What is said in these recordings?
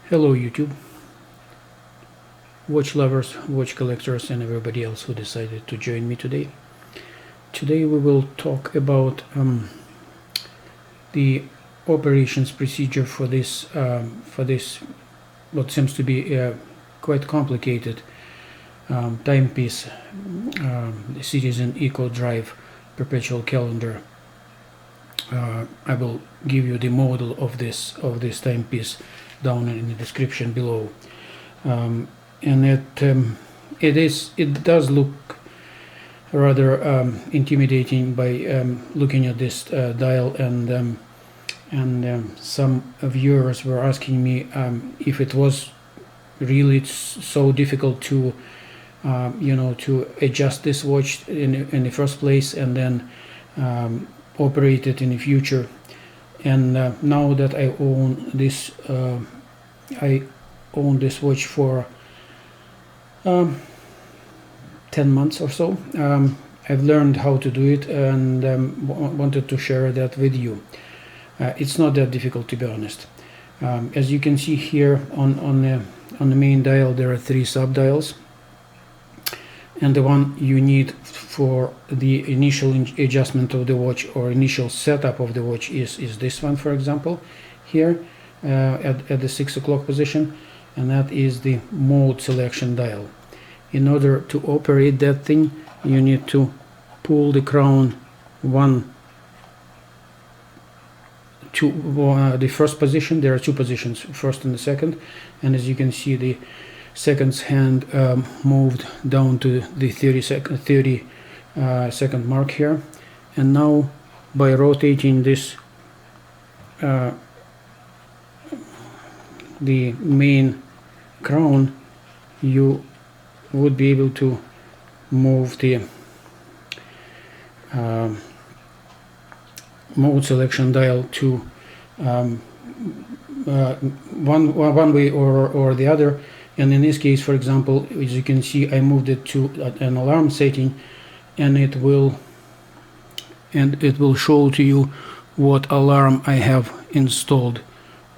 Hello YouTube, watch lovers, watch collectors and everybody else who decided to join me today. Today we will talk about the operations procedure for this what seems to be a quite complicated timepiece, Citizen Eco Drive perpetual calendar. I will give you the model of this timepiece down in the description below, and it does look rather intimidating by looking at this dial, and some viewers were asking me if it was really so difficult to to adjust this watch in the first place and then operate it in the future. And now that I own this watch for 10 months or so, I've learned how to do it, and wanted to share that with you. It's not that difficult, to be honest. As you can see here on the main dial, there are 3 sub-dials, and the one you need for the initial adjustment of the watch or initial setup of the watch is this one, for example, here at the 6 o'clock position, and that is the mode selection dial. In order to operate that thing, you need to pull the crown to the first position. There are 2 positions, first and the second, and as you can see, the second's hand moved down to the 30 second mark here. And now by rotating this the main crown, you would be able to move the mode selection dial to one way or the other. And in this case, for example, as you can see, I moved it to an alarm setting, and it will show to you what alarm I have installed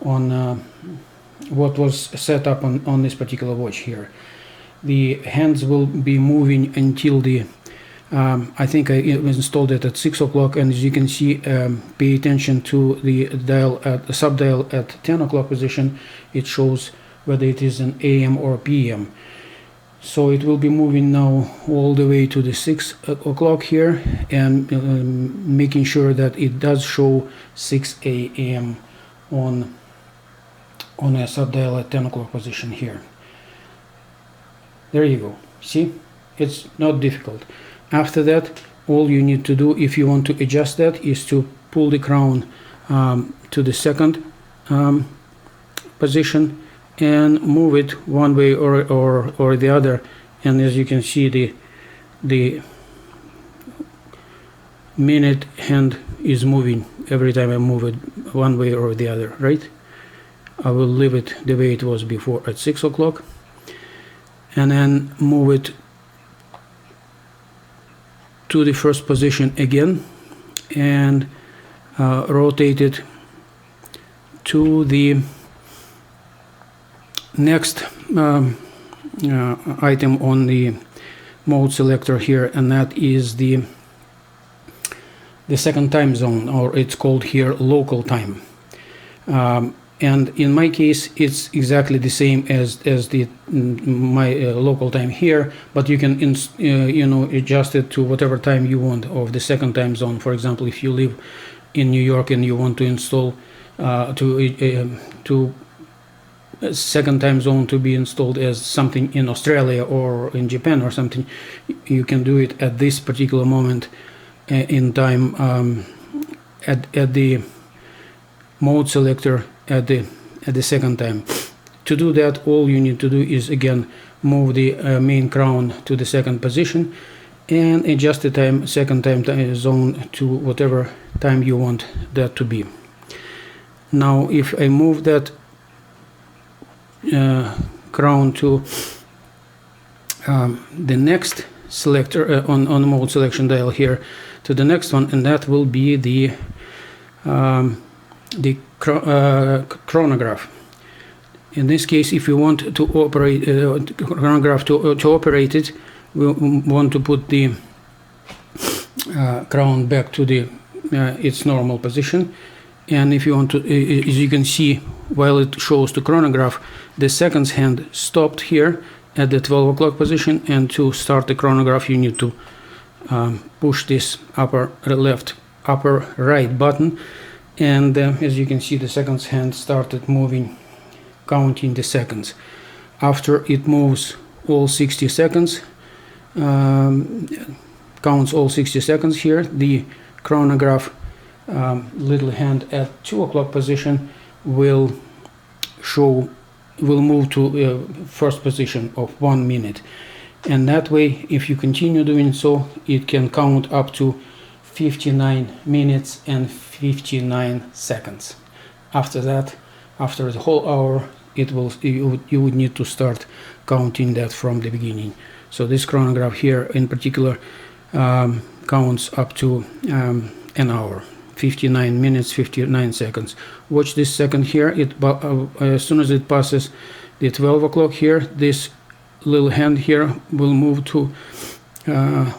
on what was set up on this particular watch here. The hands will be moving until the I think I installed it at 6 o'clock, and as you can see, pay attention to the dial at the sub-dial at 10 o'clock position. It shows whether it is an AM or PM. So it will be moving now all the way to the 6 o'clock here, and making sure that it does show 6 AM on a sub-dial at 10 o'clock position here. There you go. See, it's not difficult. After that, all you need to do, if you want to adjust that, is to pull the crown to the second position and move it one way or the other. And as you can see, the minute hand is moving every time I move it one way or the other, right? I will leave it the way it was before at 6 o'clock, and then move it to the first position again, and rotate it to the next item on the mode selector here, and that is the second time zone, or it's called here local time. And in my case, it's exactly the same as my local time here, but you can adjust it to whatever time you want of the second time zone. For example, if you live in New York and you want to install to a second time zone to be installed as something in Australia or in Japan or something, you can do it at this particular moment in time at the mode selector at the second time. To do that, all you need to do is again move the main crown to the second position and adjust the second time zone to whatever time you want that to be. Now if I move that crown to the next selector on the mode selection dial here, to the next one, and that will be the chronograph. In this case, if you want to operate chronograph to operate it, we want to put the crown back to the its normal position. And if you want to, as you can see, while it shows the chronograph, the seconds hand stopped here at the 12 o'clock position, and to start the chronograph you need to push this upper right button, and as you can see, the seconds hand started moving, counting the seconds. After it moves all 60 seconds, counts all 60 seconds here, the chronograph little hand at 2 o'clock position will move to first position of 1 minute, and that way, if you continue doing so, it can count up to 59 minutes and 59 seconds. After that, after the whole hour, you would need to start counting that from the beginning. So this chronograph here in particular counts up to an hour, 59 minutes 59 seconds. Watch this second here. As soon as it passes the 12 o'clock here, this little hand here will move to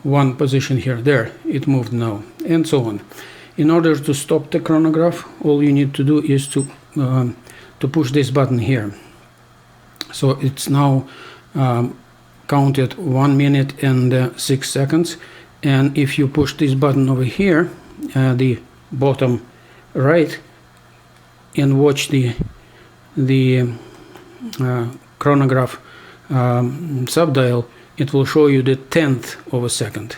one position here. There, it moved now, and so on. In order to stop the chronograph, all you need to do is to push this button here. So it's now counted 1 minute and 6 seconds. And if you push this button over here, the bottom right, and watch the chronograph subdial, it will show you the 1/10 of a second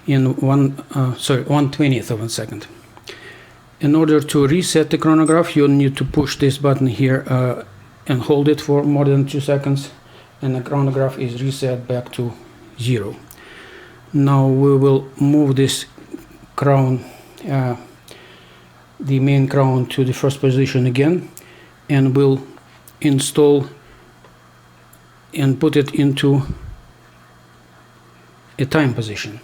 in 1/20th of a second. In order to reset the chronograph, you'll need to push this button here and hold it for more than 2 seconds, and the chronograph is reset back to 0. Now we will move this crown, the main crown, to the first position again, and we'll install and put it into a time position.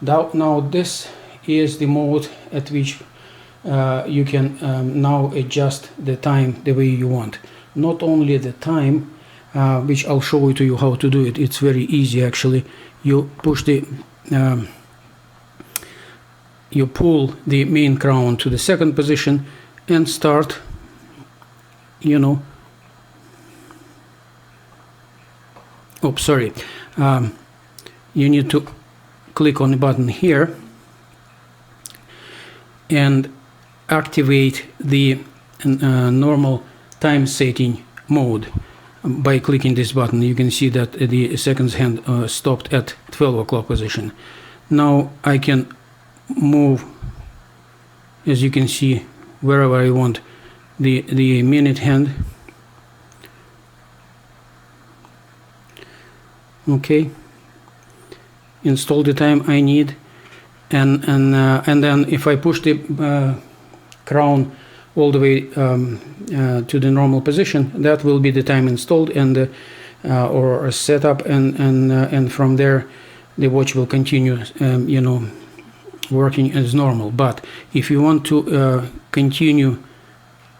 Now this is the mode at which you can now adjust the time the way you want. Not only the time, which I'll show to you how to do it. It's very easy actually. You push the you pull the main crown to the second position and start, oops, sorry. You need to click on the button here and activate the normal time setting mode by clicking this button. You can see that the seconds hand stopped at 12 o'clock position. Now I can move, as you can see, wherever I want the minute hand. Okay, install the time I need, and then if I push the crown all the way to the normal position, that will be the time installed and or set up, and from there the watch will continue working as normal. But if you want to continue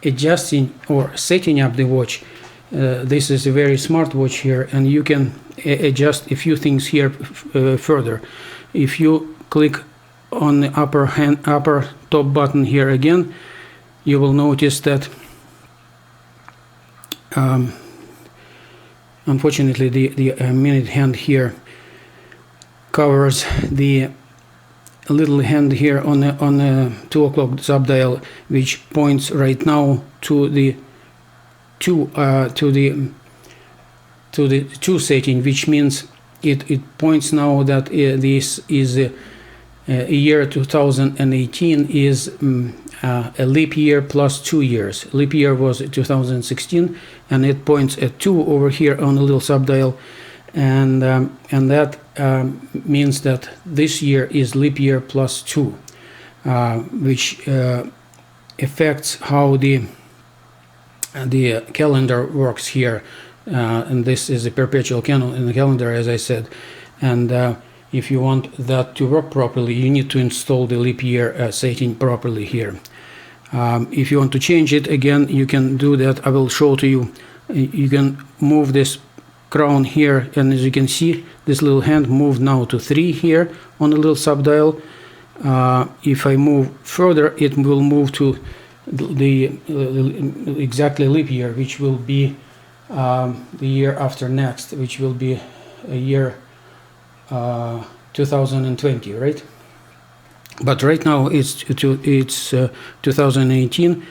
adjusting or setting up the watch, this is a very smart watch here, and you can adjust a few things here further. If you click on the upper top button here again, you will notice that unfortunately the minute hand here covers the little hand here on the 2 o'clock subdial, which points right now to the two setting, which means it points now that this is a year 2018 is a leap year plus 2 years. Leap year was 2016, and it points at 2 over here on the little subdial, and that means that this year is leap year plus 2, which affects how the calendar works here, and this is a perpetual calendar, as I said, and if you want that to work properly, you need to install the leap year setting properly here. If you want to change it again, you can do that. I will show to you. You can move this crown here, and as you can see, this little hand moved now to 3 here on the little subdial. If I move further, it will move to the exactly leap year, which will be the year after next, which will be a year 2020, right? But right now it's 2018,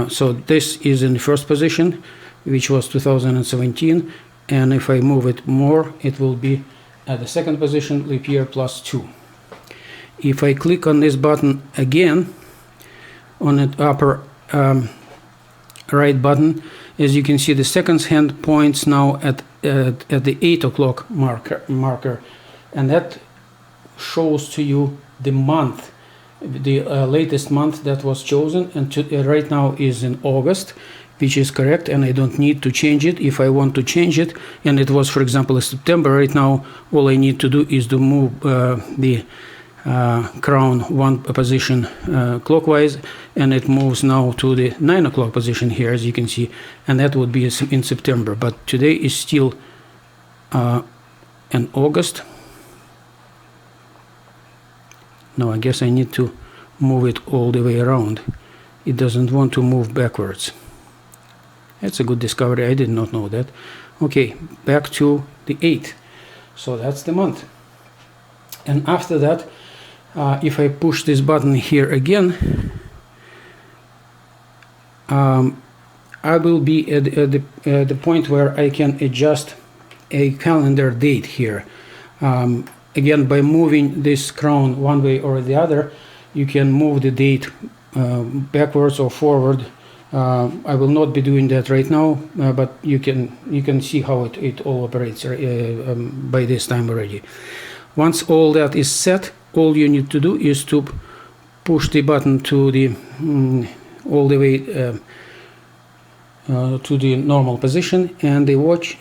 so this is in the first position, which was 2017, and if I move it more, it will be at the second position, leap year +2. If I click on this button again, on the upper right button, as you can see, the seconds hand points now at the 8 o'clock marker, and that shows to you the month, the latest month that was chosen, and right now is in August, which is correct, and I don't need to change it. If I want to change it, and it was, for example, in September, right now all I need to do is to move the crown 1 position clockwise, and it moves now to the 9 o'clock position here, as you can see, and that would be in September. But today is still in August. No, I guess I need to move it all the way around. It doesn't want to move backwards. That's a good discovery. I did not know that. Okay, back to the 8th. So that's the month. And after that, if I push this button here again, I will be at the point where I can adjust a calendar date here. Again, by moving this crown one way or the other, you can move the date backwards or forward. I will not be doing that right now, but you can see how it all operates by this time already. Once all that is set, all you need to do is to push the button to the all the way to the normal position, and the watch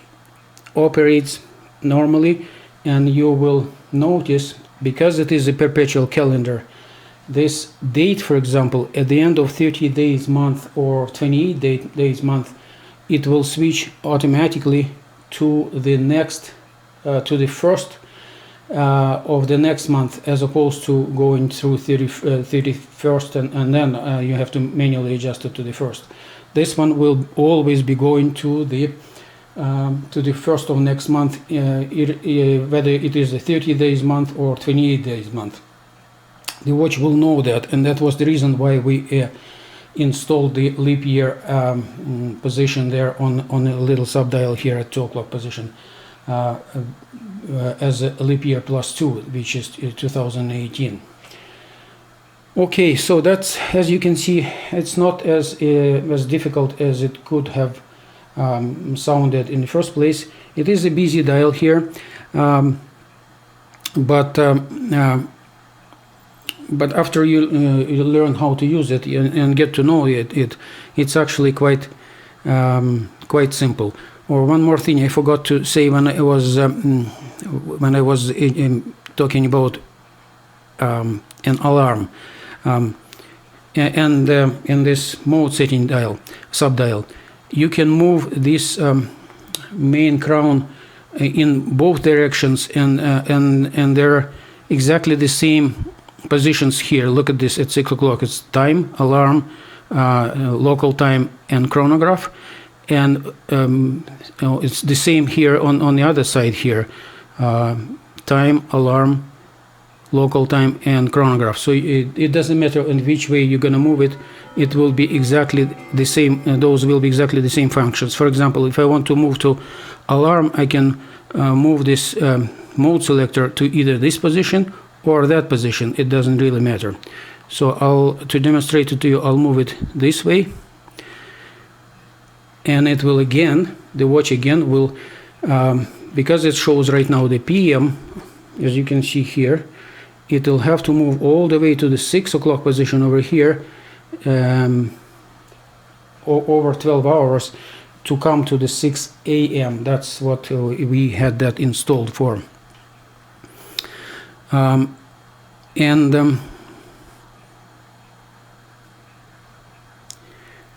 operates normally. And you will notice, because it is a perpetual calendar, this date, for example, at the end of 30 days month or 28 days month, it will switch automatically to the next, to the first of the next month, as opposed to going through 31st and then you have to manually adjust it to the first. This one will always be going to the first of next month, whether it is a 30 days month or 28 days month. The watch will know that, and that was the reason why we installed the leap year position there on a little subdial here at 2 o'clock position as a leap year +2, which is 2018. Okay, so that's, as you can see, it's not as difficult as it could have sounded in the first place. It is a busy dial here, but after you learn how to use it and get to know it, it's actually quite simple. Or one more thing I forgot to say when I was talking about an alarm and in this mode setting dial subdial, you can move this main crown in both directions, and they're exactly the same positions here. Look at this at 6 o'clock. It's time, alarm, local time, and chronograph, and it's the same here on the other side here. Time, alarm, local time, and chronograph. So it doesn't matter in which way you're going to move it. It will be exactly the same. Those will be exactly the same functions. For example, if I want to move to alarm, I can move this mode selector to either this position or that position. It doesn't really matter. So to demonstrate it to you, I'll move it this way, and it will again, the watch again will, because it shows right now the PM, as you can see here, it will have to move all the way to the 6 o'clock position over here, over 12 hours to come to the 6 a.m. That's what we had that installed for.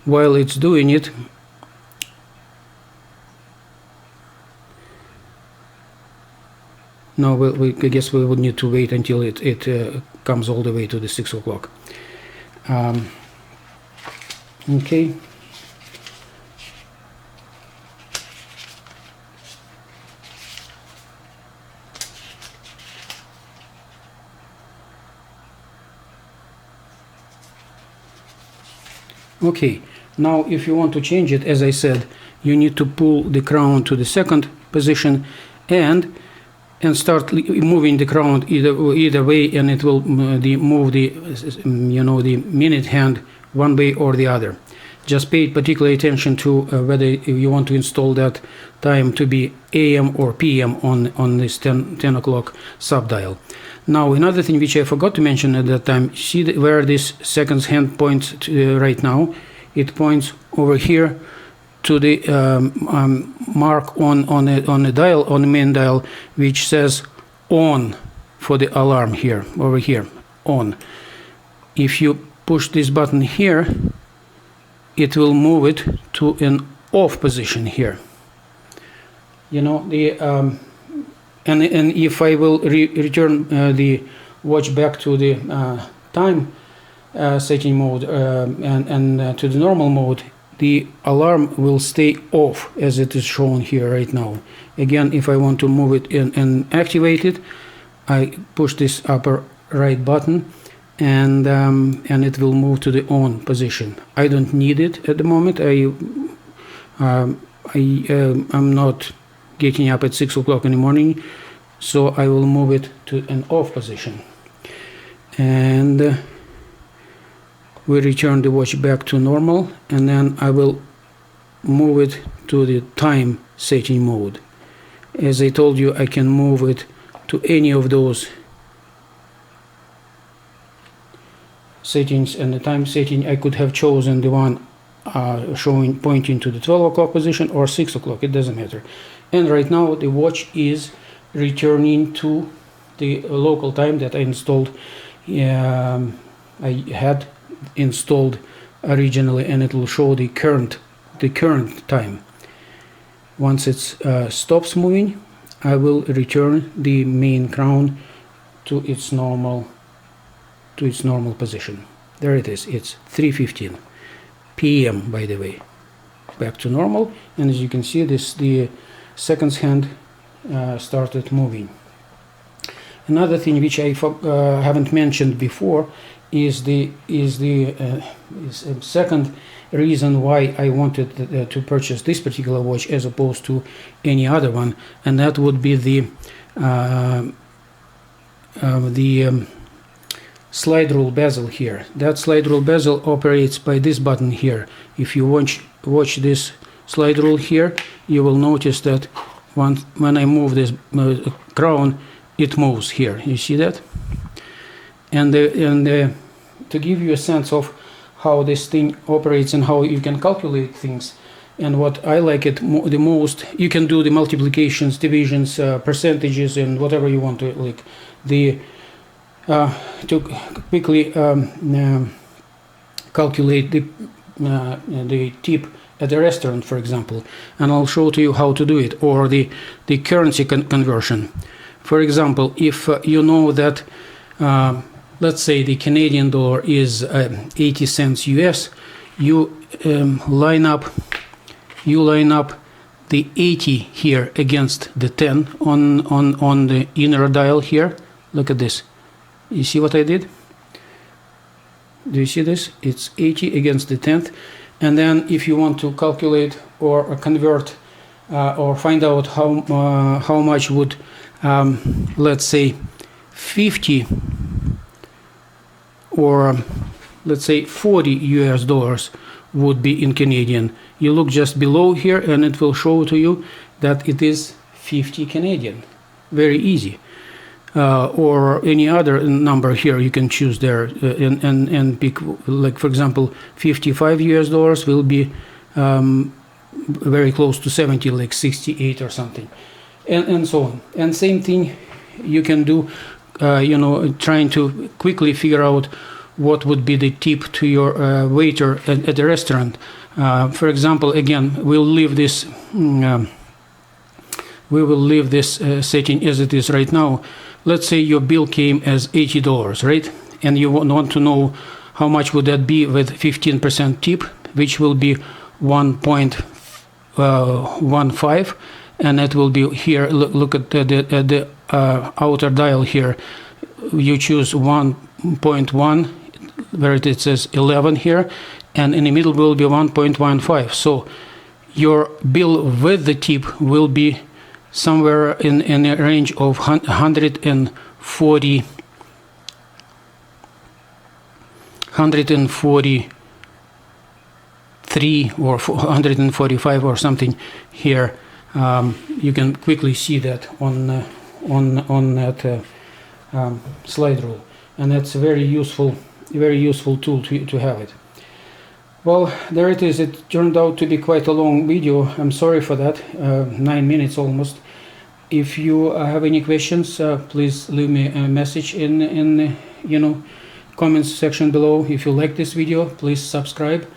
while it's doing it, no, I guess we would need to wait until it comes all the way to the 6 o'clock. Okay. Okay, now if you want to change it, as I said, you need to pull the crown to the second position and start moving the crown either way, and it will move the the minute hand one way or the other. Just pay particular attention to whether you want to install that time to be AM or PM on this 10 o'clock subdial. Now, another thing which I forgot to mention at that time, see where this seconds hand points to, right now? It points over here to the mark on the dial, on the main dial, which says on for the alarm here, over here, on. If you push this button here, it will move it to an off position here. And if I will return the watch back to the time setting mode and to the normal mode, the alarm will stay off as it is shown here right now. Again, if I want to move it and activate it, I push this upper right button, and it will move to the on position. I don't need it at the moment. I'm not getting up at 6 o'clock in the morning, so I will move it to an off position, and we return the watch back to normal, and then I will move it to the time setting mode. As I told you, I can move it to any of those settings, and the time setting I could have chosen the one pointing to the 12 o'clock position or 6 o'clock, it doesn't matter. And right now the watch is returning to the local time that I installed. I had installed originally, and it will show the current time. Once it stops moving, I will return the main crown to its normal position. There it is. It's 3:15 p.m. by the way, back to normal. And as you can see, the seconds hand started moving. Another thing which I haven't mentioned before is the second reason why I wanted to purchase this particular watch as opposed to any other one, and that would be the slide rule bezel here. That slide rule bezel operates by this button here. If you watch this slide rule here, you will notice that when I move this crown, it moves here. You see that? And to give you a sense of how this thing operates and how you can calculate things, and what I like it the most, you can do the multiplications, divisions, percentages, and whatever you want to like. To quickly calculate the tip at a restaurant, for example, and I'll show to you how to do it, or the currency conversion. For example, if you know that let's say the Canadian dollar is 80 cents US, you line up the 80 here against the 10 on the inner dial here. Look at this. You see what I did? Do you see this? It's 80 against the 10th. And then if you want to calculate or convert or find out how much would let's say 50 or let's say 40 US dollars would be in Canadian, you look just below here and it will show to you that it is 50 Canadian. Very easy. Or any other number here you can choose there and pick, like for example 55 US dollars will be very close to 70, like 68 or something, and so on. And same thing you can do, trying to quickly figure out what would be the tip to your waiter at the restaurant. For example, again, we'll leave this setting as it is right now. Let's say your bill came as $80, right? And you want to know how much would that be with 15% tip, which will be 1.15, and it will be here. Look at the outer dial here. You choose 1.1, where it says 11 here, and in the middle will be 1.15. So your bill with the tip will be somewhere in a range of 143 or 145 or something here. You can quickly see that on that slide rule, and that's a very useful tool to have it. Well, there it is. It turned out to be quite a long video. I'm sorry for that. 9 minutes almost. If you have any questions, please leave me a message in comments section below. If you like this video, please subscribe,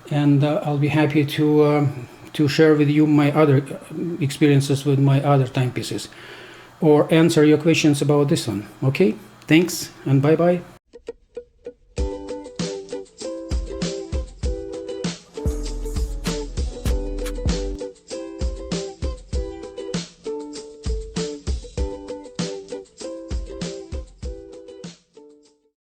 and I'll be happy to share with you my other experiences with my other timepieces, or answer your questions about this one. Okay, thanks, and bye bye.